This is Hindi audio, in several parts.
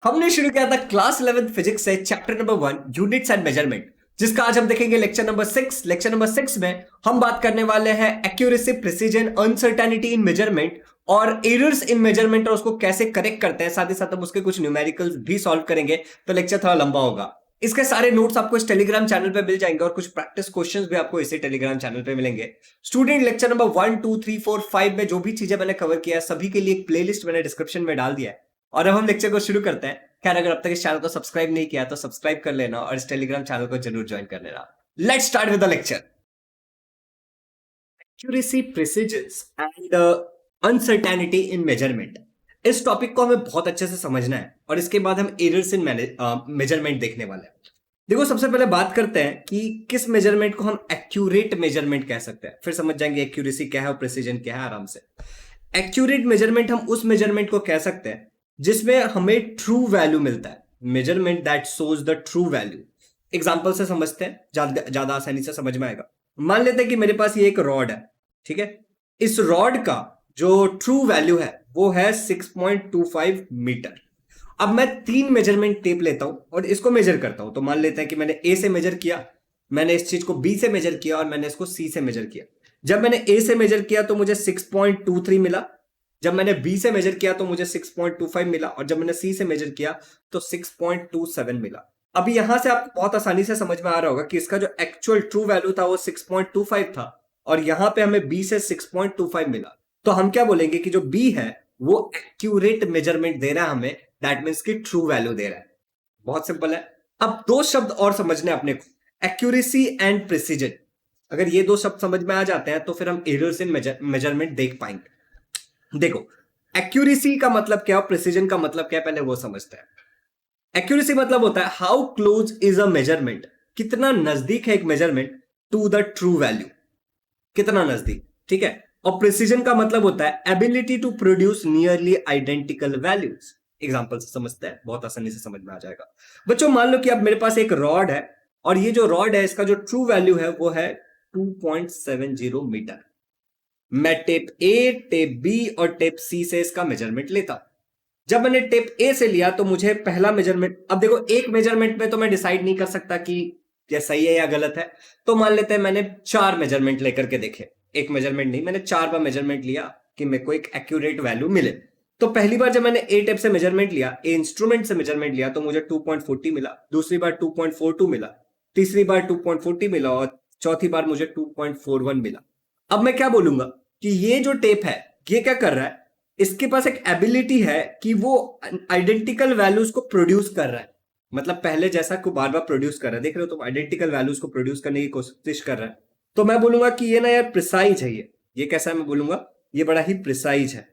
हमने शुरू किया था क्लास 11 फिजिक्स से chapter number 1 units and measurement, जिसका आज हम देखेंगे लेक्चर नंबर 6। लेक्चर नंबर 6 में हम बात करने वाले हैं एक्यूरेसी, प्रिसीजन, अनसर्टेनिटी इन मेजरमेंट और एरर्स इन मेजरमेंट और उसको कैसे करेक्ट करते हैं। साथ ही साथ हम उसके कुछ न्यूमेरिकल्स भी सॉल्व करेंगे, तो लेक्चर थोड़ा लंबा होगा। इसके सारे नोट्स आपको इस टेलीग्राम चैनल पे मिल जाएंगे और कुछ प्रैक्टिस क्वेश्चंस भी आपको इसी टेलीग्राम चैनल पे मिलेंगे। स्टूडेंट, लेक्चर नंबर 1 2 3 4 5 में जो भी चीजें मैंने कवर किया है सभी के लिए एक प्लेलिस्ट मैंने डिस्क्रिप्शन में डाल दिया है। और अब हम लेक्चर को शुरू करते हैं। खैर, अगर अब तक इस चैनल को सब्सक्राइब नहीं किया तो सब्सक्राइब कर लेना और इस टेलीग्राम चैनल को जरूर ज्वाइन कर लेना। Let's start with the lecture. Accuracy, precision and uncertainty in measurement, इस टॉपिक को हमें बहुत अच्छे से समझना है और इसके बाद हम एरर्स इन मेजरमेंट देखने वाले हैं। देखो, सबसे पहले बात करते हैं कि किस मेजरमेंट को हम एक्यूरेट मेजरमेंट कह सकते हैं, फिर समझ जाएंगे एक्यूरेसी क्या है और प्रिसीजन क्या है आराम से। एक्यूरेट मेजरमेंट हम उस मेजरमेंट को कह सकते हैं जिसमें हमें ट्रू वैल्यू मिलता है, measurement that shows the true value. Example से समझते हैं, ज्यादा आसानी से समझ में आएगा। मान लेते हैं कि मेरे पास ये एक रॉड है, ठीक है। इस रॉड का जो ट्रू वैल्यू है वो है 6.25 मीटर। अब मैं 3 मेजरमेंट टेप लेता हूं और इसको मेजर करता हूं। तो मान लेते हैं कि मैंने ए से मेजर किया, मैंने इस चीज को बी से मेजर किया और मैंने इसको सी से मेजर किया। जब मैंने ए से मेजर किया तो मुझे 6.23 मिला, जब मैंने बी से मेजर किया तो मुझे 6.25 मिला और जब मैंने सी से मेजर किया तो 6.27 मिला। अभी यहां से आपको बहुत आसानी से समझ में आ रहा होगा कि इसका जो एक्चुअल ट्रू वैल्यू था वो 6.25 था और यहां पे हमें बी से 6.25 मिला। तो हम क्या बोलेंगे कि जो बी है वो एक्यूरेट मेजरमेंट दे रहा है हमें, दैट मीन्स की ट्रू वैल्यू दे रहा है। बहुत सिंपल है। अब दो शब्द और समझने अपने को, एक्यूरेसी एंड प्रिसीजन। अगर ये दो शब्द समझ में आ जाते हैं तो फिर हम एरर्स इन मेजरमेंट देख पाएंगे। देखो, एक्यूरेसी का मतलब क्या और प्रिसीजन का मतलब क्या है, पहले वो समझते हैं। एक्यूरेसी मतलब होता है how close is a measurement, कितना नजदीक है एक measurement to the true value, कितना नजदीक, ठीक है। और प्रिसीजन का मतलब होता है ability to produce nearly identical values. Example से समझते हैं, बहुत आसानी से समझ में आ जाएगा। बच्चों, मान लो कि अब मेरे पास एक रॉड है और ये जो रॉड है इसका जो ट्रू वैल्यू है वो है 2.70 मीटर। मैं टेप ए, टेप बी और टेप सी से इसका मेजरमेंट लेता। जब मैंने टेप ए से लिया तो मुझे पहला मेजरमेंट, अब देखो एक मेजरमेंट में तो मैं डिसाइड नहीं कर सकता कि ये सही है या गलत है। तो मान लेते हैं मैंने 4 मेजरमेंट लेकर के देखे, एक मेजरमेंट नहीं, मैंने 4 बार मेजरमेंट लिया कि मेरे को एक एक्यूरेट वैल्यू मिले। तो पहली बार जब मैंने ए टेप से मेजरमेंट लिया, ए इंस्ट्रूमेंट से मेजरमेंट लिया, तो मुझे 2.40 मिला। दूसरी बार 2.42 मिला, तीसरी बार 2.40 मिला और चौथी बार मुझे 2.41 मिला। अब मैं क्या बोलूंगा कि ये जो टेप है ये क्या कर रहा है, इसके पास एक एबिलिटी है कि वो आइडेंटिकल वैल्यूज को प्रोड्यूस कर रहा है। मतलब पहले जैसा को बार बार प्रोड्यूस कर रहा है, देख रहे हो तो आइडेंटिकल वैल्यूज को प्रोड्यूस करने की कोशिश कर रहा है। तो मैं बोलूंगा कि ये ना यार प्रिसाइज है। ये कैसा है, मैं बोलूंगा ये बड़ा ही प्रिसाइज है।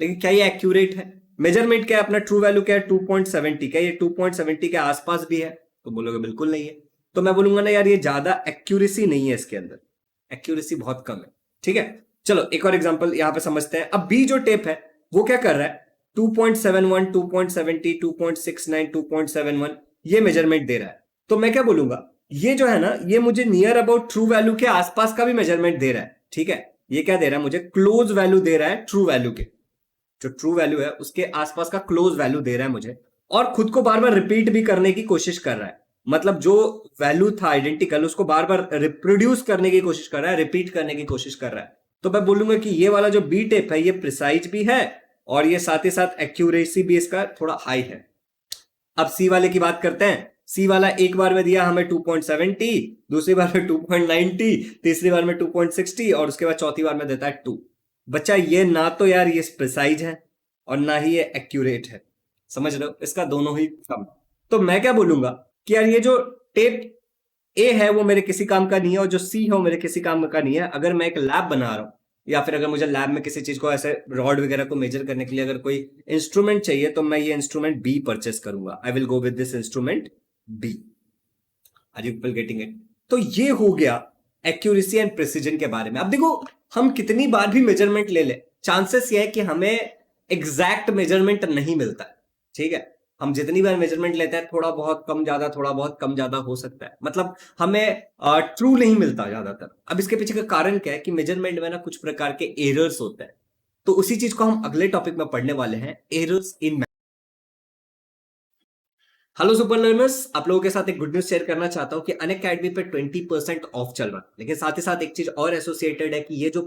लेकिन क्या ये एक्यूरेट है? मेजरमेंट क्या है, अपना ट्रू वैल्यू क्या है 2.70, क्या ये 2.70 के आसपास भी है? तो बोलोगे बिल्कुल नहीं है। तो मैं बोलूंगा ना यार ये ज्यादा एक्यूरेसी नहीं है, इसके अंदर एक्यूरेसी बहुत कम है, ठीक है। चलो एक और एग्जांपल यहां पे समझते हैं। अब बी जो टेप है वो क्या कर रहा है, 2.71, 2.70, 2.69, 2.71 ये मेजरमेंट दे रहा है। तो मैं क्या बोलूंगा, ये जो है ना ये मुझे नियर अबाउट ट्रू वैल्यू के आसपास का भी मेजरमेंट दे रहा है, ठीक है। ये क्या दे रहा है, मुझे क्लोज वैल्यू दे रहा है ट्रू वैल्यू के, जो ट्रू वैल्यू है उसके आसपास का क्लोज वैल्यू दे रहा है मुझे। और खुद को बार बार रिपीट भी करने की कोशिश कर रहा है। मतलब जो वैल्यू था आइडेंटिकल उसको बार बार रिप्रोड्यूस करने की कोशिश कर रहा है, रिपीट करने की कोशिश कर रहा है। तो मैं बोलूंगा कि ये वाला जो बी टेप है ये प्रिसाइज भी है और ये साथ ही साथ एक्यूरेसी भी इसका थोड़ा हाई है। अब सी वाले की बात करते हैं। सी वाला एक बार में दिया हमें 2.70, दूसरी बार में 2.90, तीसरी बार में 2.60 और उसके बाद चौथी बार में देता है 2। बच्चा ये ना तो यार ये प्रिसाइज है और ना ही ये एक्यूरेट है, समझ रहे हो, इसका दोनों ही कम। तो मैं क्या बोलूंगा कि यार ये जो टेप ए है वो मेरे किसी काम का नहीं है और जो सी है वो मेरे किसी काम का नहीं है। अगर मैं एक लैब बना रहा हूं या फिर अगर मुझे लैब में किसी चीज को ऐसे रॉड वगैरह को मेजर करने के लिए अगर कोई इंस्ट्रूमेंट चाहिए तो मैं ये इंस्ट्रूमेंट बी परचेस करूंगा। I will go with this instrument B. Are you people getting it? तो ये हो गया एक्यूरेसी एंड प्रिसीजन के बारे में। अब देखो, हम कितनी बार भी मेजरमेंट ले ले, चांसेस ये है कि हमें एग्जैक्ट मेजरमेंट नहीं मिलता, ठीक है। हम जितनी बार मेजरमेंट लेते हैं थोड़ा बहुत कम ज्यादा, थोड़ा बहुत कम ज्यादा हो सकता है, मतलब हमें ट्रू नहीं मिलता ज्यादातर। अब इसके पीछे का कारण क्या है कि मेजरमेंट में ना कुछ प्रकार के एरर्स होते हैं। तो उसी चीज को हम अगले टॉपिक में पढ़ने वाले हैं, errors in hello super learners, आप लोगों के साथ एक गुड न्यूज शेयर करना चाहता हूं कि अनअकैडमी पे 20% ऑफ चल रहा है। लेकिन साथ ही साथ एक चीज और एसोसिएटेड है कि ये जो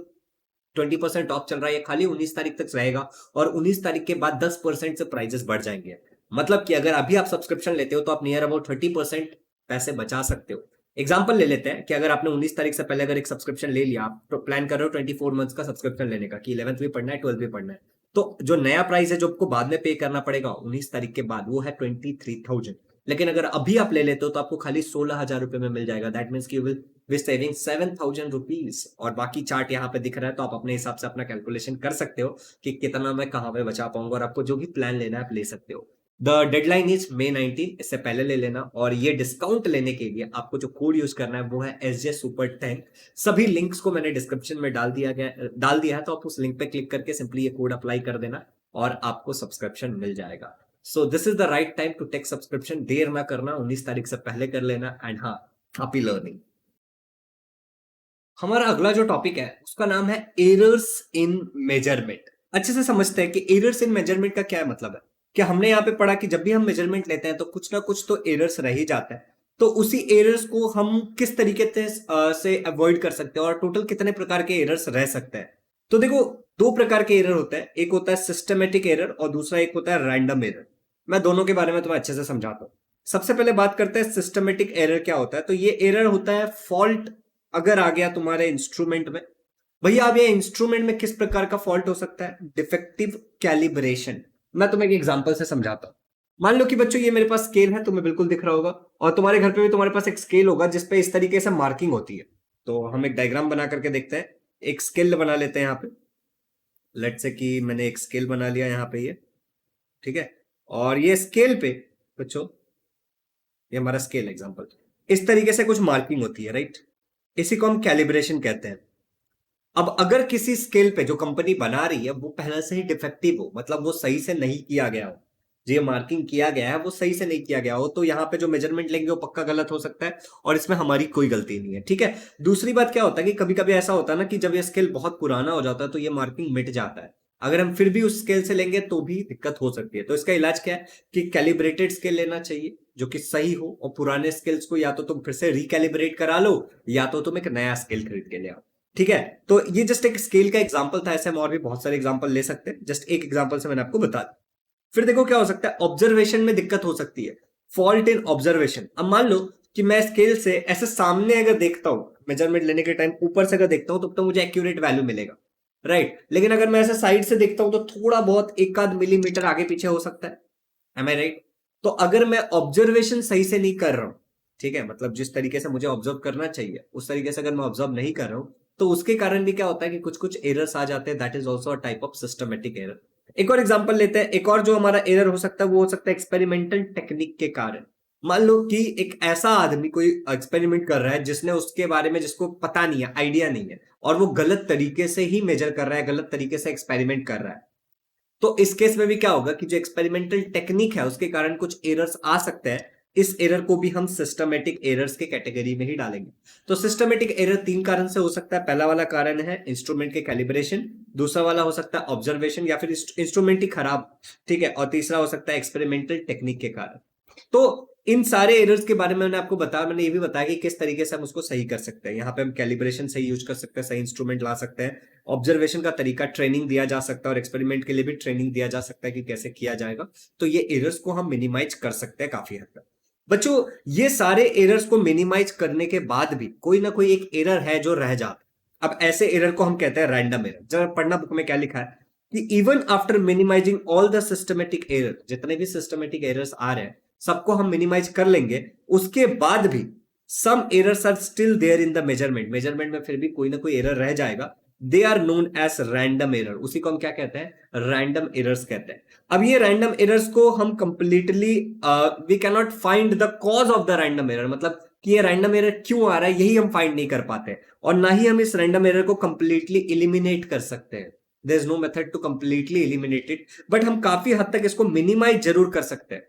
20% ऑफ चल रहा है ये खाली 19 तारीख तक रहेगा और 19 तारीख के बाद 10% से प्राइजेस बढ़ जाएंगे। मतलब कि अगर अभी आप सब्सक्रिप्शन लेते हो तो आप नियर अबाउट 30% पैसे बचा सकते हो। एग्जाम्पल ले लेते हैं कि अगर आपने 19 तारीख से पहले अगर एक सब्सक्रिप्शन ले लिया, आप तो प्लान कर रहे हो 24 मंथ्स का सब्सक्रिप्शन लेने का कि 11th भी पढ़ना है 12th भी पढ़ना है, तो जो नया प्राइस है जो आपको बाद में पे करना पड़ेगा 19 तारीख के बाद, वो है 23,000। लेकिन अगर अभी आप ले लेते हो तो आपको खाली 16,000 रुपए में मिल जाएगा। That means you will be saving 7,000 rupees. और बाकी चार्ट यहाँ पे दिख रहा है तो आप अपने हिसाब से अपना कैलकुलेशन कर सकते हो कि कितना मैं कहाँ पे बचा पाऊंगा, और आपको जो भी प्लान लेना है आप ले सकते हो। द डेडलाइन इज May 19, इससे पहले ले लेना। और ये डिस्काउंट लेने के लिए आपको जो कोड यूज करना है वो है SJ Super 10। सभी लिंक्स को मैंने डिस्क्रिप्शन में डाल दिया है, तो आप उस लिंक पे क्लिक करके सिंपली ये कोड अप्लाई कर देना और आपको सब्सक्रिप्शन मिल जाएगा। So this is the right time to take subscription. देर ना करना, 19 तारीख से पहले कर लेना। एंड हाँ, हैप्पी लर्निंग। हमारा अगला जो टॉपिक है उसका नाम है एरर्स इन मेजरमेंट। अच्छे से समझते हैं कि एरर्स इन मेजरमेंट का क्या मतलब है। कि हमने यहाँ पे पढ़ा कि जब भी हम मेजरमेंट लेते हैं तो कुछ ना कुछ तो एरर्स रह ही जाता है। तो उसी एरर्स को हम किस तरीके से अवॉइड कर सकते हैं और टोटल कितने प्रकार के एरर्स रह सकते हैं। तो देखो, दो प्रकार के एरर होते हैं। एक होता है सिस्टमेटिक एरर और दूसरा एक होता है रैंडम एरर। मैं दोनों के बारे में तुम्हें अच्छे से समझाता हूँ। सबसे पहले बात करते हैं सिस्टमेटिक एरर क्या होता है। तो ये एरर होता है फॉल्ट अगर आ गया तुम्हारे इंस्ट्रूमेंट में। भैया अब ये इंस्ट्रूमेंट में किस प्रकार का फॉल्ट हो सकता है? Defective calibration. मैं तुम्हें एक एग्जांपल से समझाता हूं। मान लो कि बच्चों ये मेरे पास स्केल है, तुम्हें बिल्कुल दिख रहा होगा, और तुम्हारे घर पे भी तुम्हारे पास एक स्केल होगा जिसपे इस तरीके से मार्किंग होती है। तो हम एक डायग्राम बना करके देखते हैं। एक स्केल बना लेते हैं यहाँ पे। लेट से कि मैंने एक स्केल बना लिया यहाँ पे, ये ठीक है। और ये स्केल पे बच्चों, ये हमारा स्केल एग्जांपल, इस तरीके से कुछ मार्किंग होती है, राइट। इसी को हम कैलिब्रेशन कहते हैं। अब अगर किसी स्केल पे जो कंपनी बना रही है वो पहले से ही डिफेक्टिव हो, मतलब वो सही से नहीं किया गया हो, जो ये मार्किंग किया गया है वो सही से नहीं किया गया हो, तो यहाँ पे जो मेजरमेंट लेंगे वो पक्का गलत हो सकता है और इसमें हमारी कोई गलती नहीं है, ठीक है। दूसरी बात क्या होता है कि कभी कभी ऐसा होता है ना कि जब ये स्केल बहुत पुराना हो जाता है तो ये मार्किंग मिट जाता है। अगर हम फिर भी उस स्केल से लेंगे तो भी दिक्कत हो सकती है। तो इसका इलाज क्या है कि कैलिब्रेटेड स्केल लेना चाहिए जो कि सही हो, और पुराने स्केल्स को या तो तुम फिर से रिकैलिब्रेट करा लो या तो तुम एक नया स्केल खरीद के ले आओ, ठीक है। तो ये जस्ट एक स्केल का एग्जांपल था, ऐसे हम और भी बहुत सारे एग्जांपल ले सकते हैं। जस्ट एक एग्जांपल से मैंने आपको बता दिया। फिर देखो क्या हो सकता है, ऑब्जर्वेशन में दिक्कत हो सकती है। Fault in observation. अब मान लो कि मैं स्केल से ऐसे सामने अगर देखता हूं, मेजरमेंट लेने के टाइम ऊपर से अगर देखता हूं तो मुझे एक्यूरेट वैल्यू मिलेगा, राइट। लेकिन अगर मैं ऐसे साइड से देखता हूं तो थोड़ा बहुत एक आध मिलीमीटर आगे पीछे हो सकता है। M I right? तो अगर मैं ऑब्जर्वेशन सही से नहीं कर रहा हूं, ठीक है, मतलब जिस तरीके से मुझे ऑब्जर्व करना चाहिए उस तरीके से अगर मैं ऑब्जर्व नहीं कर रहा हूं, तो उसके कारण भी क्या होता है कि कुछ कुछ एरर्स आ जाते हैं। That is also a type of systematic error. एक और एग्जांपल लेते हैं। एक और जो हमारा एरर हो सकता है वो हो सकता है एक्सपेरिमेंटल टेक्निक के कारण। मान लो कि एक ऐसा आदमी कोई एक्सपेरिमेंट कर रहा है जिसने उसके बारे में जिसको पता नहीं है, आइडिया नहीं है, और वो गलत तरीके से ही मेजर कर रहा है, गलत तरीके से एक्सपेरिमेंट कर रहा है। तो इस केस में भी क्या होगा कि जो एक्सपेरिमेंटल टेक्निक है उसके कारण कुछ एरर्स आ सकते हैं। इस एरर को भी हम सिस्टमेटिक एरर्स के कैटेगरी में ही डालेंगे। तो सिस्टमेटिक एरर तीन कारण से हो सकता है। पहला वाला कारण है इंस्ट्रूमेंट के कैलिब्रेशन, दूसरा वाला हो सकता है ऑब्जर्वेशन या फिर इंस्ट्रूमेंट ही खराब, ठीक है, और तीसरा हो सकता है एक्सपेरिमेंटल टेक्निक के कारण। तो इन सारे एरर्स के बारे में मैंने आपको बताया। मैंने ये भी बताया कि किस तरीके से हम उसको सही कर सकते हैं। यहाँ पे हम कैलिब्रेशन सही यूज कर सकते हैं, सही इंस्ट्रूमेंट ला सकते हैं, ऑब्जर्वेशन का तरीका ट्रेनिंग दिया जा सकता है, और एक्सपेरिमेंट के लिए भी ट्रेनिंग दिया जा सकता है कि कैसे किया जाएगा। तो ये एरर्स को हम मिनिमाइज कर सकते हैं काफी हद तक। बच्चों, ये सारे एरर्स को मिनिमाइज करने के बाद भी कोई ना कोई एक एरर है जो रह जाता है। अब ऐसे एरर को हम कहते हैं रैंडम एरर। जब पढ़ना बुक में क्या लिखा है कि even after minimising all the systematic error, जितने भी सिस्टमेटिक एरर्स आ रहे हैं सबको हम मिनिमाइज कर लेंगे, उसके बाद भी some errors are still there in the measurement. Measurement में फिर भी कोई ना कोई एरर रह जाएगा। They are known as random error. उसी को हम क्या कहते हैं? रैंडम एरर्स कहते हैं। अब ये रैंडम एरर्स को हम completely we can not find the cause of the random error, मतलब कि ये रैंडम एरर क्यों आ रहा है यही हम फाइंड नहीं कर पाते, और ना ही हम इस रैंडम एरर को कंप्लीटली इलिमिनेट कर सकते हैं। There is no method to completely eliminate it, but हम काफी हद तक इसको मिनिमाइज जरूर कर सकते हैं।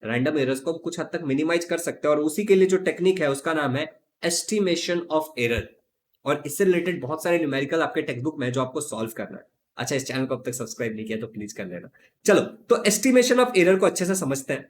रैंडम एरर्स को हम कुछ हद तक मिनिमाइज कर सकते हैं, और उसी के लिए जो टेक्निक है उसका नाम है एस्टिमेशन ऑफ एरर। और इससे रिलेटेड बहुत सारे न्यूमेरिकल आपके टेक्स्ट बुक में जो आपको सॉल्व करना है। अच्छा, इस चैनल को अब तक सब्सक्राइब नहीं किया तो प्लीज कर लेना। चलो, तो एस्टिमेशन ऑफ एरर को अच्छे से समझते हैं।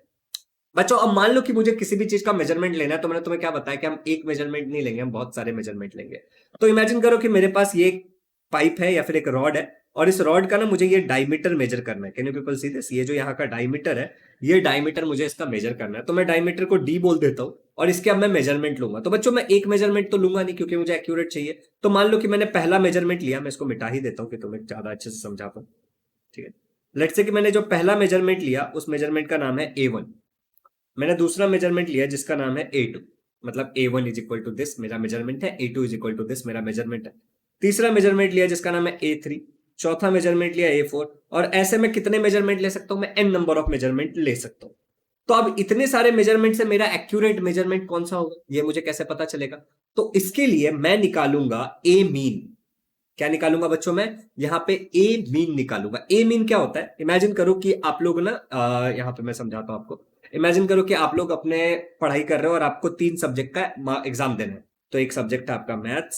बच्चों अब मान लो कि मुझे किसी भी चीज का मेजरमेंट लेना है, तो मैंने तुम्हें क्या बताया कि हम एक मेजरमेंट नहीं लेंगे, हम बहुत सारे मेजरमेंट लेंगे। तो इमेजिन करो कि मेरे पास ये एक पाइप है या फिर एक रॉड है, और इस रॉड का ना मुझे ये डायमीटर मेजर करना है। Can you people see this? ये जो यहाँ का डायमीटर है, ये डायमीटर मुझे इसका मेजर करना है। तो मैं डायमीटर को डी बोल देता हूँ और इसके अब मैं मेजरमेंट लूंगा। तो बच्चों मैं एक मेजरमेंट तो लूंगा नहीं, क्योंकि मुझे एक्यूरेट चाहिए। तो मान लो कि मैंने पहला मेजरमेंट लिया, मैं इसको मिटा ही देता हूँ कि तुम्हें ज्यादा अच्छे से समझा पाऊँ। ठीक है, लेट्स से कि मैंने जो पहला मेजरमेंट लिया उस मेजरमेंट का नाम है A1। मैंने दूसरा मेजरमेंट लिया जिसका नाम है A2, मतलब A1 is equal to this मेरा मेजरमेंट है, A2 is equal to this मेरा मेजरमेंट है। तीसरा मेजरमेंट लिया जिसका नाम है A3, चौथा मेजरमेंट लिया A4, और ऐसे मैं कितने मेजरमेंट ले सकता हूं? मैं n नंबर ऑफ मेजरमेंट ले सकता हूं। तो अब इतने सारे मेजरमेंट से मेरा एक्यूरेट मेजरमेंट कौन सा होगा, ये मुझे कैसे पता चलेगा? तो इसके लिए मैं निकालूंगा ए मीन। क्या निकालूंगा बच्चों? मैं यहाँ पे ए मीन निकालूंगा। ए मीन क्या होता है? इमेजिन करो कि आप लोग ना, यहाँ पे मैं समझाता हूं आपको। इमेजिन करो कि आप लोग अपने पढ़ाई कर रहे हो और आपको 3 सब्जेक्ट का एग्जाम देना है। तो एक सब्जेक्ट है आपका मैथ्स,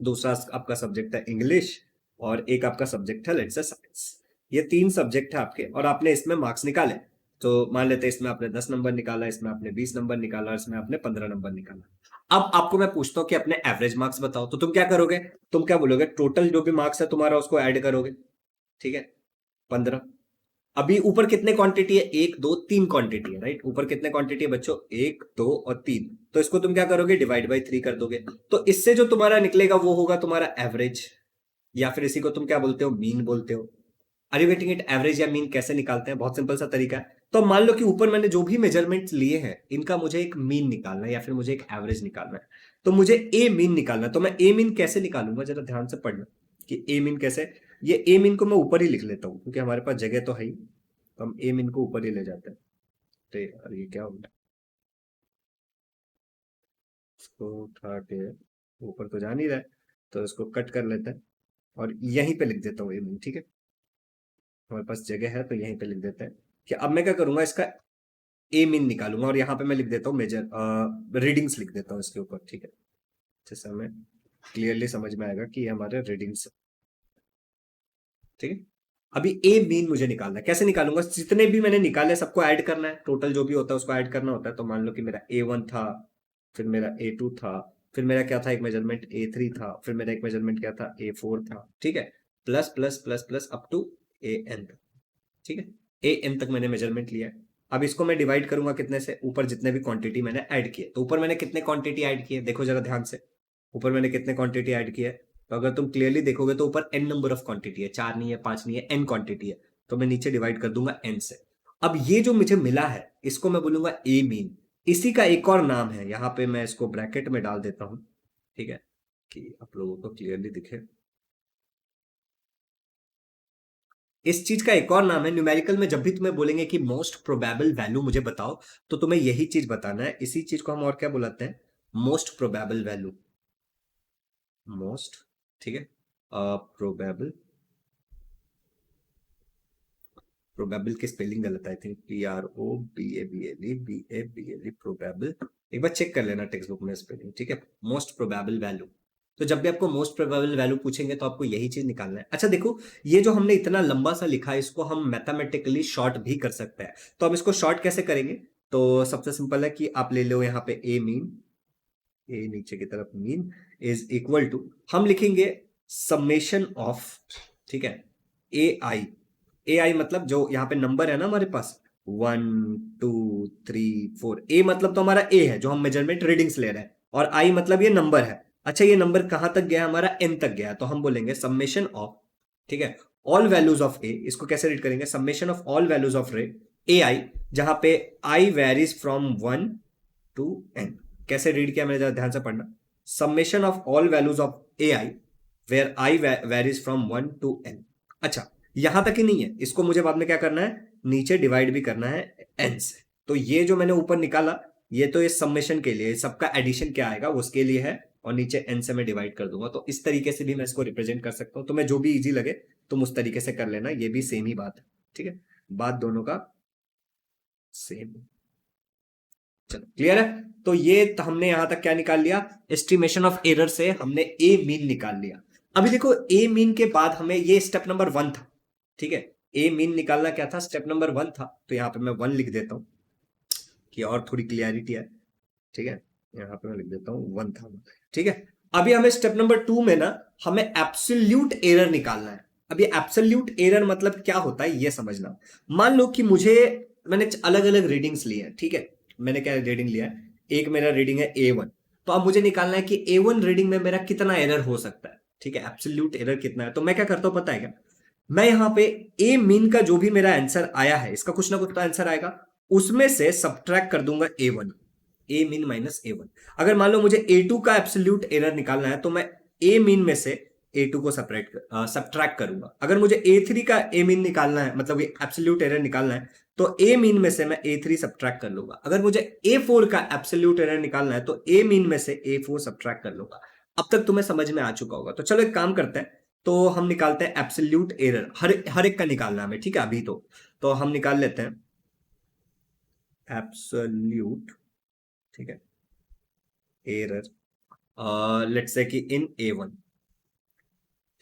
दूसरा आपका सब्जेक्ट है इंग्लिश, और एक आपका सब्जेक्ट है लेट्स से साइंस। ये 3 सब्जेक्ट है आपके, और आपने इसमें मार्क्स निकाले। तो मान लेते हैं इसमें आपने 10 नंबर निकाला, इसमें आपने 20 नंबर निकाला, और इसमें आपने 15 नंबर निकाला। अब आपको मैं पूछता हूँ कि अपने एवरेज मार्क्स बताओ, तो तुम क्या करोगे? तुम क्या बोलोगे? टोटल जो भी मार्क्स है तुम्हारा उसको ऐड करोगे। ठीक है, 15। अभी ऊपर कितने क्वांटिटी है? 1 2 3 क्वांटिटी है, राइट? ऊपर कितने क्वांटिटी है बच्चों? 1 2 और 3। तो इसको तुम क्या करोगे? डिवाइड बाई 3 कर दोगे। तो इससे जो तुम्हारा निकलेगा वो होगा तुम्हारा एवरेज, या फिर इसी को तुम क्या बोलते हो? मीन बोलते हो। Are you getting it? Average या मीन कैसे निकालते हैं? बहुत सिंपल सा तरीका है। तो मान लो कि ऊपर मैंने जो भी मेजरमेंट्स लिए हैं इनका मुझे एक मीन निकालना है या फिर मुझे एक एवरेज निकालना है। तो मुझे ए मीन निकालना है। तो मैं ए मीन कैसे निकालूंगा, जरा ध्यान से पढ़ना कि ए मीन कैसे। ये ए मीन को मैं ऊपर ही लिख लेता हूं क्योंकि हमारे पास जगह तो है ही, तो हम ए मीन को ऊपर ही ले जाते हैं। तो यार ये क्या हो गया? इसको उठा के ऊपर तो जा नहीं रहा है, तो इसको कट कर लेते हैं और यहीं पे लिख देता हूँ ए मीन। ठीक है, हमारे पास जगह है तो यहीं पे लिख देते हैं कि अब मैं क्या करूंगा, इसका ए मीन निकालूंगा, और यहाँ पे मैं लिख देता हूँ मेजर रीडिंग्स लिख देता हूँ इसके ऊपर। ठीक है, जैसे हमें क्लियरली समझ में आएगा कि ये हमारे रीडिंग्स है। ठीक है, अभी ए मीन मुझे निकालना है। कैसे निकालूंगा? जितने भी मैंने निकाले सबको ऐड करना है, टोटल जो भी होता है उसको ऐड करना होता है। तो मान लो कि मेरा A1 था, फिर मेरा A2 था, फिर मेरा क्या था एक मेजरमेंट A3 था, फिर मेरा एक मेजरमेंट क्या था A4 था। ठीक है, plus plus plus plus up to AN। ठीक है, AN तक मैंने मेजरमेंट लिया है। अब इसको मैं डिवाइड करूंगा कितने से? ऊपर जितने भी क्वांटिटी मैंने ऐड किए। तो ऊपर मैंने कितने क्वांटिटी ऐड किए देखो जरा ध्यान से। ऊपर मैंने कितने क्वांटिटी ऐड किए? तो अगर तुम क्लियरली देखोगे तो ऊपर n नंबर ऑफ क्वांटिटी है, 4 नहीं है, 5 नहीं है, n क्वांटिटी है। तो मैं नीचे डिवाइड कर दूंगा n से। अब ये जो मुझे मिला है इसको मैं बोलूंगा ए मीन। इसी का एक और नाम है, यहां पे मैं इसको ब्रैकेट में डाल देता हूं। ठीक है, कि आप लोगों को क्लियरली दिखे। इस चीज का एक और नाम है न्यूमेरिकल में, जब भी तुम्हें बोलेंगे कि मोस्ट प्रोबेबल वैल्यू मुझे बताओ, तो तुम्हें यही चीज बताना है। इसी चीज को हम और क्या बुलाते हैं? Most probable value. मोस्ट, ठीक है, प्रोबेबल। प्रोबेबल की स्पेलिंग गलत आई थिंक, PROBABLE प्रोबेबल। एक बार चेक कर लेना टेक्स्ट बुक में स्पेलिंग। ठीक है, मोस्ट प्रोबेबल वैल्यू। तो जब भी आपको मोस्ट प्रोबेबल वैल्यू पूछेंगे तो आपको यही चीज निकालना है। अच्छा देखो, ये जो हमने इतना लंबा सा लिखा है इसको हम मैथमेटिकली शॉर्ट भी कर सकते हैं। तो हम इसको शॉर्ट कैसे करेंगे? तो सबसे सिंपल है कि आप ले लो यहाँ पे ए मीन, ए नीचे की तरफ मीन इज इक्वल टू, हम लिखेंगे समेशन ऑफ, ठीक है, AI। AI मतलब जो यहाँ पे नंबर है ना हमारे पास, 1 2 3 4। ए मतलब तो हमारा ए है जो हम मेजरमेंट रीडिंग्स ले रहे हैं, और आई मतलब ये नंबर है। अच्छा ये नंबर कहां तक गया? हमारा n तक गया, तो हम बोलेंगे समेशन ऑफ, ठीक है, ऑल वैल्यूज ऑफ ए। इसको कैसे रीड करेंगे? Summation of all values of ray a i, जहां पे i varies from 1 to n। कैसे रीड किया मैंने, जरा ध्यान से पढ़ना। Summation of all values of a i where i varies from 1 to n। अच्छा यहां तक ही नहीं है, इसको मुझे बाद में क्या करना है? नीचे डिवाइड भी करना है n से। तो ये जो मैंने ऊपर निकाला ये तो इस समेशन के लिए, सबका एडिशन क्या आएगा वो उसके लिए है, और नीचे n से मैं डिवाइड कर दूंगा। तो इस तरीके से भी मैं इसको रिप्रेजेंट कर सकता हूं। तो मैं जो भी इजी लगे तुम उस तरीके से कर लेना, ये भी सेम ही बात है। ठीक है, बात दोनों का सेम। चलो क्लियर है? तो ये तो हमने यहां तक क्या निकाल लिया? एस्टिमेशन ऑफ एरर से हमने ए मीन निकाल लिया। अभी देखो ए मीन के बाद हमें, ये स्टेप नंबर 1 था। ठीक है, ए मीन निकालना क्या था? स्टेप नंबर 1 था। तो यहां पे मैं 1 लिख देता हूं। कि और थोड़ी क्लियरिटी है। ठीक है, यहाँ पे मैं लिख देता हूँ 1 था। ठीक है, अभी हमें स्टेप नंबर 2 में ना हमें एब्सोल्यूट एरर निकालना है। अब ये एब्सोल्यूट एरर मतलब क्या होता है ये समझना। मान लो कि मैंने अलग अलग रीडिंग्स ली है। ठीक है, मैंने क्या रीडिंग लिया है, एक मेरा रीडिंग है A1। तो अब मुझे निकालना है कि A1 रीडिंग में मेरा कितना एरर हो सकता है। ठीक है, एब्सोल्यूट एरर कितना है। तो मैं क्या करता हूं पता है क्या, मैं यहां पे ए मीन का जो भी मेरा आंसर आया है, इसका कुछ ना कुछ तो आंसर आएगा, उसमें से सब्ट्रैक्ट कर दूंगा A1, ए मीन माइनस A1। अगर मान लो मुझे A2 का एब्सोल्यूट एरर निकालना है तो मैं ए मीन में से A2 को सब्ट्रैक्ट करूंगा। अगर मुझे A3 का ए मीन निकालना है, मतलब ये एब्सोल्यूट एरर निकालना है, तो ए मीन में से मैं A3 सब्ट्रैक्ट कर लूंगा। अगर मुझे A4 का एब्सोल्यूट एरर निकालना है तो ए मीन में से A4 सब्ट्रैक्ट कर लूंगा। अब तक तुम्हें समझ में आ चुका होगा। तो चलो एक काम करते हैं, तो हम निकालते हैं एब्सोल्यूट एरर, हर एक का निकालना है हमें। ठीक है, अभी तो हम निकाल लेते हैं एब्सोल्यूट, ठीक है, एरर लेट्स से कि इन A1।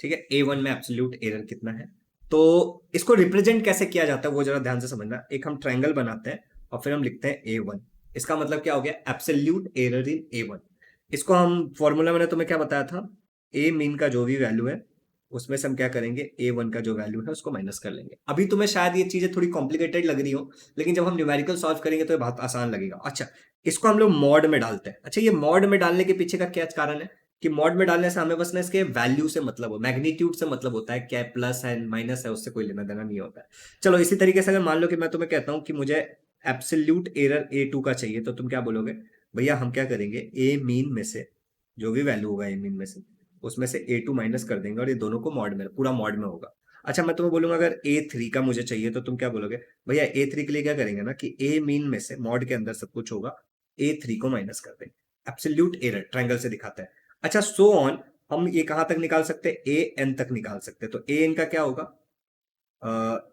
ठीक है, A1 में एब्सोल्यूट एरर कितना है, तो इसको रिप्रेजेंट कैसे किया जाता है वो जरा ध्यान से समझना। एक हम ट्रायंगल बनाते हैं और फिर हम लिखते हैं A1। इसका मतलब क्या हो गया, एब्सोल्यूट एरर इन A1। इसको हम फॉर्मूला मैंने तुम्हें क्या बताया था, ए मीन का जो भी वैल्यू है उसमें से हम क्या करेंगे, A1 का जो वैल्यू है उसको माइनस कर लेंगे। अभी तुम्हें शायद ये चीजें थोड़ी कॉम्प्लिकेटेड लग रही हो, लेकिन जब हम न्यूमेरिकल सॉल्व करेंगे तो ये बहुत आसान लगेगा। अच्छा, इसको हम लोग मॉड में डालते हैं। अच्छा, ये मॉड में डालने के पीछे का क्या कारण है कि मॉड में डालने से हमें बस ना इसके वैल्यू से मतलब हो, मैग्नीट्यूड से मतलब होता है, क्या प्लस है माइनस है उससे कोई लेना देना नहीं होता है। चलो इसी तरीके से अगर मान लो कि मैं तुम्हें कहता हूं कि मुझे एब्सोल्यूट एरर A2 का चाहिए, तो तुम क्या बोलोगे, भैया हम क्या करेंगे, ए मीन में से जो भी वैल्यू होगा ए मीन में से उसमें से A2 माइनस कर देंगे और ये दोनों को मॉड में, पूरा मॉड में होगा। अच्छा, मैं तुम्हें बोलूंगा अगर A3 का मुझे चाहिए, तो तुम क्या बोलोगे, भैया A3 के लिए क्या करेंगे ना कि ए मीन में से मॉड के अंदर सब कुछ होगा, A3 को माइनस कर देंगे। एब्सोल्यूट एरर ट्रायंगल से दिखाता है। अच्छा, सो ऑन, हम ये कहां तक निकाल सकते हैं, ए एन तक निकाल सकते हैं। तो ए एन का क्या होगा,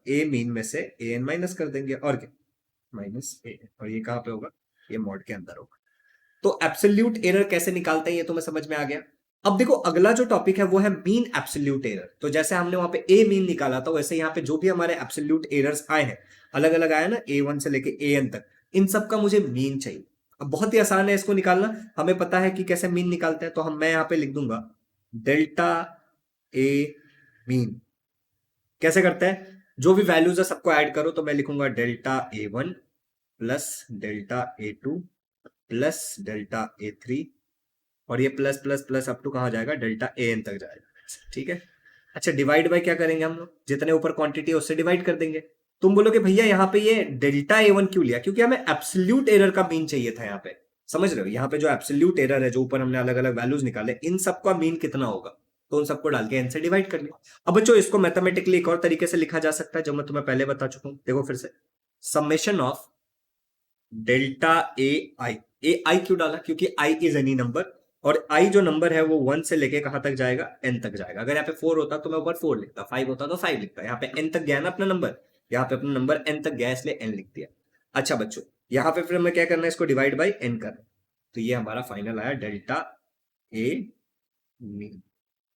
ए मीन में से ए एन माइनस कर देंगे और क्या, माइनस ए एन, और ये कहां पे होगा, ये मॉड के अंदर होगा। तो एब्सोल्यूट एरर कैसे निकालते हैं ये तुम्हें समझ में आ गया। अब देखो अगला जो टॉपिक है वो है मीन एब्सोल्यूट एरर। तो जैसे हमने वहां पे ए मीन निकाला था, वैसे यहाँ पे जो भी हमारे एब्सोल्यूट एरर्स आए हैं, अलग अलग आए ना, A1 से लेके AN तक, इन सब का मुझे मीन चाहिए। अब बहुत ही आसान है इसको निकालना, हमें पता है कि कैसे मीन निकालते हैं। तो मैं यहाँ पे लिख दूंगा डेल्टा ए मीन। कैसे करते हैं, जो भी वैल्यूज है सबको ऐड करो, तो मैं लिखूंगा delta A1 plus delta A2 plus delta A3, और ये plus plus plus up to कहां जाएगा, डेल्टा AN तक जाएगा। ठीक है, अच्छा डिवाइड बाय क्या करेंगे हम लोग, जितने ऊपर क्वांटिटी है उससे डिवाइड कर देंगे। तुम बोलोगे भैया यहाँ पे ये डेल्टा A1 क्यों लिया, क्योंकि हमें एब्सोल्यूट एरर का मीन चाहिए था। यहाँ पे समझ रहे हो, यहाँ पे जो एब्सोल्यूट एरर है, जो ऊपर हमने अलग अलग वैल्यूज निकाले, इन सबका मीन कितना होगा, तो उन सबको डाल के एन से डिवाइड कर लिया। अब बच्चों इसको मैथमेटिकली एक और तरीके से लिखा जा सकता है, जो मैं तुम्हें पहले बता चुका हूं। देखो फिर से, समेशन ऑफ डेल्टा ए आई क्यों डाला, क्योंकि आई इज एनी नंबर, और आई जो नंबर है वो 1 से लेके कहां तक जाएगा, एन तक जाएगा। अगर यहाँ पे 4 होता तो मैं ऊपर 4 लिखता, 5 होता तो 5 लिखता, यहाँ पे एन तक गया ना अपना नंबर, यहाँ पे अपना नंबर एन तक गया इसलिए एन लिख दिया। अच्छा बच्चों, यहाँ पे फिर हमें क्या करना है, इसको डिवाइड बाई एन करना। तो ये हमारा फाइनल आया डेल्टा ए मीन,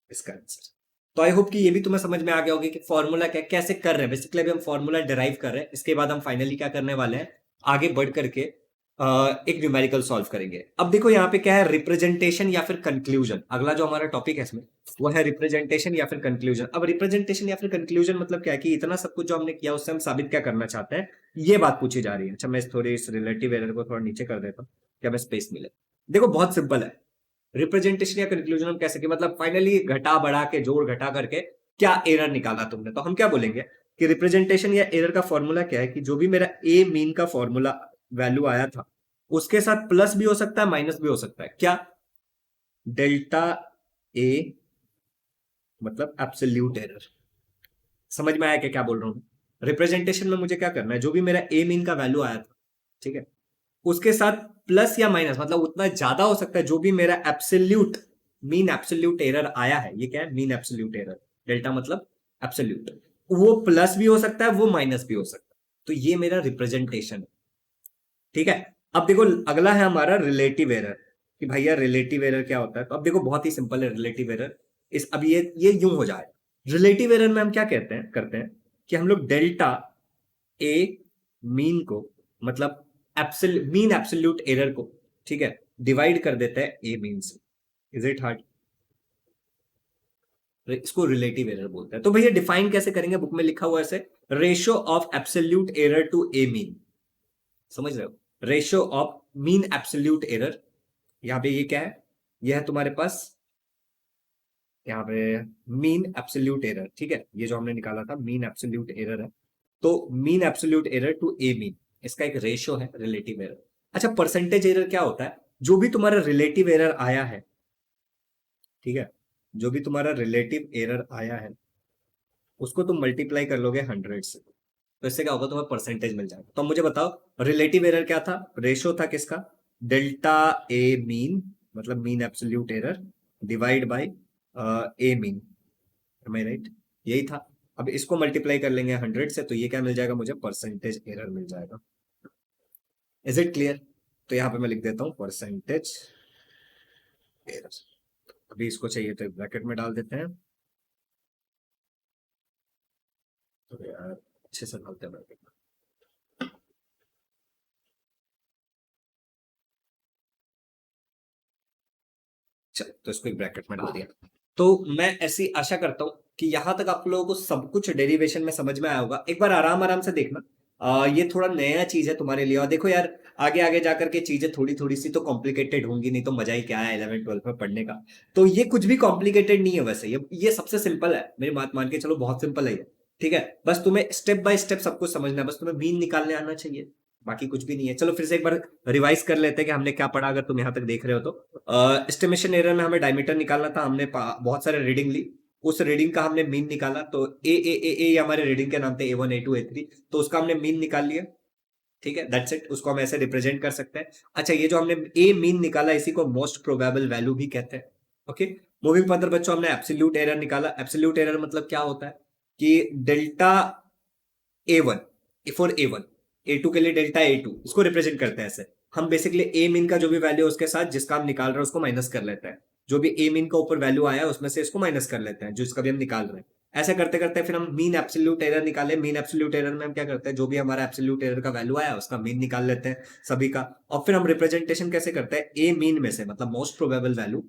इसका आंसर। तो आई होप कि ये भी तुम्हें समझ में आ गया होगा कि फॉर्मूला क्या, कैसे कर रहे हैं। बेसिकली अभी हम फॉर्मूला डिराइव कर रहे हैं, इसके बाद हम फाइनली क्या करने वाले हैं, आगे बढ़ करके एक न्यूमेरिकल सॉल्व करेंगे। अब देखो यहाँ पे क्या है, रिप्रेजेंटेशन या फिर कंक्लूजन। अगला जो हमारा टॉपिक है इसमें वो है रिप्रेजेंटेशन या फिर कंक्लूजन। अब रिप्रेजेंटेशन या फिर कंक्लूजन मतलब क्या है कि इतना सब कुछ जो हमने किया उससे हम साबित क्या करना चाहते हैं, ये बात पूछी जा रही है। अच्छा, मैं इस रिलेटिव एरर को थोड़ा नीचे कर देता हूँ, क्या मैं स्पेस मिले। देखो बहुत सिंपल है, रिप्रेजेंटेशन या कंक्लूजन हम कैसे कि मतलब फाइनली घटा बढ़ा के जोड़ घटा करके क्या एरर निकाला तुमने, तो हम क्या बोलेंगे कि रिप्रेजेंटेशन या एरर का फॉर्मूला क्या है कि जो भी मेरा ए मीन का फॉर्मूला वैल्यू आया था उसके साथ प्लस भी हो सकता है माइनस भी हो सकता है। क्या, डेल्टा ए मतलब एब्सोल्यूट एरर। समझ में आया क्या क्या बोल रहा हूं। रिप्रेजेंटेशन में मुझे क्या करना है, जो भी मेरा ए मीन का वैल्यू आया था, ठीक है, उसके साथ प्लस या माइनस मतलब उतना ज्यादा हो सकता है जो भी मेरा एब्सोल्यूट मीन एब्सोल्यूट एरर आया है। ये क्या है, मीन एब्सोल्यूट एरर, डेल्टा मतलब एब्सोल्यूट, वो प्लस भी हो सकता है वो माइनस भी हो सकता है। तो ये मेरा रिप्रेजेंटेशन है। ठीक है, अब देखो अगला है हमारा रिलेटिव एरर, कि भैया रिलेटिव एरर क्या होता है। तो अब देखो बहुत ही सिंपल है रिलेटिव एरर। इस अब ये यूं हो जाए, रिलेटिव एरर में हम क्या करते हैं कि हम लोग डेल्टा ए मीन को मतलब मीन एब्सोल्यूट एरर को, ठीक है, डिवाइड कर देता है ए मीन से। Is it hard? इसको रिलेटिव एरर बोलते हैं। तो भैया डिफाइन कैसे करेंगे? बुक में लिखा हुआ है ऐसे, ratio of absolute error to a mean. समझ रहे हो? Ratio of mean absolute error, यहां पे ये क्या है? यह है तुम्हारे पास यहाँ पे मीन एब्सोल्यूट एरर, ठीक है, ये जो हमने निकाला था मीन एब्सोल्यूट एरर है। तो mean absolute error to a mean, इसका एक रेशियो है रिलेटिव एरर। अच्छा, परसेंटेज एरर क्या होता है? जो भी तुम्हारा रिलेटिव एरर आया है, ठीक है, जो भी तुम्हारा रिलेटिव एरर आया है उसको तुम मल्टीप्लाई कर लोगे 100 से, तो इससे क्या होगा? तुम्हें परसेंटेज मिल जाएगा। तो अब मुझे बताओ रिलेटिव एरर क्या था? रेशियो था किसका? डेल्टा ए मीन, मतलब mean absolute error divide by a mean. Am I right? यही था। अब इसको मल्टीप्लाई कर लेंगे 100 से, तो ये क्या मिल जाएगा मुझे? परसेंटेज एरर मिल जाएगा। Is it clear? तो यहाँ पे मैं लिख देता हूँ परसेंटेज एरर। अभी इसको चाहिए तो ब्रैकेट में डाल देते हैं। तो यार अच्छे से डालते हैं ब्रैकेट में। चल, तो इसको एक ब्रैकेट में डाल दिया। तो मैं ऐसी आशा करता हूं कि यहां तक आप लोगों को सब कुछ डेरिवेशन में समझ में आया होगा। एक बार आराम आराम से देखना। ये थोड़ा नया चीज है तुम्हारे लिए, और देखो यार, आगे आगे जाकर के चीजें थोड़ी थोड़ी सी तो कॉम्प्लिकेटेड होंगी, नहीं तो मजा ही क्या है 11 12 में पढ़ने का। तो ये कुछ भी कॉम्प्लिकेटेड नहीं है वैसे, ये सबसे सिंपल है, मेरी बात मान के चलो, बहुत सिंपल है ये। ठीक है, बस तुम्हें स्टेप बाय स्टेप सब कुछ समझना है, बस तुम्हें मीन निकालने आना चाहिए, बाकी कुछ भी नहीं है। चलो फिर से एक बार रिवाइज कर लेते हैं कि हमने क्या पढ़ा, अगर तुम यहां तक देख रहे हो तो। एस्टिमेशन एरर में हमें डायमीटर निकालना था, हमने बहुत सारे रीडिंग ली, उस रीडिंग का हमने मीन निकाला। तो ए हमारे रीडिंग के नाम थे A1 A2 A3, तो उसका हमने मीन निकाल लिया। ठीक है, दैट्स इट, उसको हम ऐसे रिप्रेजेंट कर सकते हैं। अच्छा, ये जो हमने ए मीन निकाला इसी को मोस्ट प्रोबेबल वैल्यू भी कहते हैं। ओके, मूविंग फर्दर बच्चों, हमने एब्सोल्यूट एरर निकाला। एब्सोल्यूट एरर मतलब क्या होता है कि delta A1 for A1, A2 के लिए डेल्टा A2, इसको रिप्रेजेंट करते हैं ऐसे। हम बेसिकली ए मीन का जो भी वैल्यू है उसके साथ जिसका हम निकाल रहे हैं उसको माइनस कर लेते हैं। जो भी ए मीन का ऊपर वैल्यू आया है उसमें से इसको माइनस कर लेते हैं, जो इसका भी हम निकाल रहे हैं। ऐसा करते करते फिर हम मीन एब्सोल्यूट एरर निकाले। मीन एब्सोल्यूट एरर में हम क्या करते हैं? जो भी हमारा एब्सोल्यूट एरर का वैल्यू आया उसका मीन निकाल लेते हैं सभी का। और फिर हम रिप्रेजेंटेशन कैसे करते हैं? ए मीन में से, मतलब मोस्ट प्रोबेबल वैल्यू,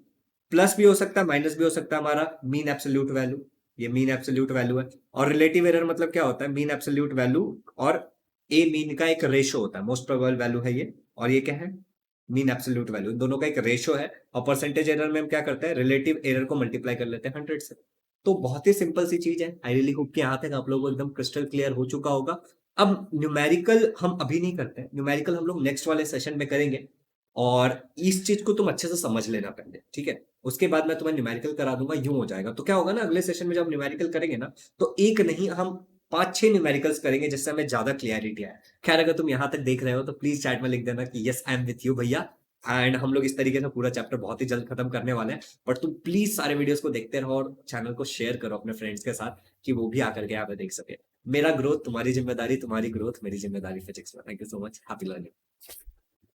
प्लस भी हो सकता है माइनस भी हो सकता है हमारा मीन एब्सोल्यूट वैल्यू, ये मीन एब्सोल्यूट वैल्यू है। और रिलेटिव एरर मतलब क्या होता है? मीन एब्सोल्यूट वैल्यू और ए मीन का एक रेशो होता है, मोस्ट प्रोबेबल वैल्यू है ये, और ये क्या है? मीन एब्सोल्यूट वैल्यू, दोनों का एक रेशो है। और परसेंटेज एरर में हम क्या करते हैं? रिलेटिव एरर को मल्टीप्लाई कर लेते हैं 100 से। तो बहुत ही सिंपल सी चीज है। आई रियली होप कि यहाँ तक आप लोगों को एकदम क्रिस्टल क्लियर हो चुका होगा। अब न्यूमेरिकल हम अभी नहीं करते हैं, न्यूमेरिकल हम लोग नेक्स्ट वाले सेशन में करेंगे। और इस चीज को तुम अच्छे से समझ लेना पहले, ठीक है? उसके बाद मैं तुम्हें न्यूमेरिकल करा दूंगा, यूं हो जाएगा। तो क्या होगा ना, अगले सेशन में जब न्यूमेरिकल करेंगे ना, तो एक नहीं हम 5 6 न्यूमेरिकल्स करेंगे, जिससे हमें ज्यादा क्लियरिटी आए। खैर, अगर तुम यहां तक देख रहे हो तो प्लीज चैट में लिख देना कि yes I am with you भैया। एंड हम लोग इस तरीके से पूरा चैप्टर बहुत ही जल्द खत्म करने वाले हैं। बट तुम प्लीज सारे वीडियोस को देखते रहो और चैनल को शेयर करो अपने फ्रेंड्स के साथ, कि वो भी आकर के यहाँ पे देख सके। मेरा ग्रोथ तुम्हारी जिम्मेदारी, तुम्हारी ग्रोथ मेरी जिम्मेदारी फिजिक्स में। Thank you so much, happy learning.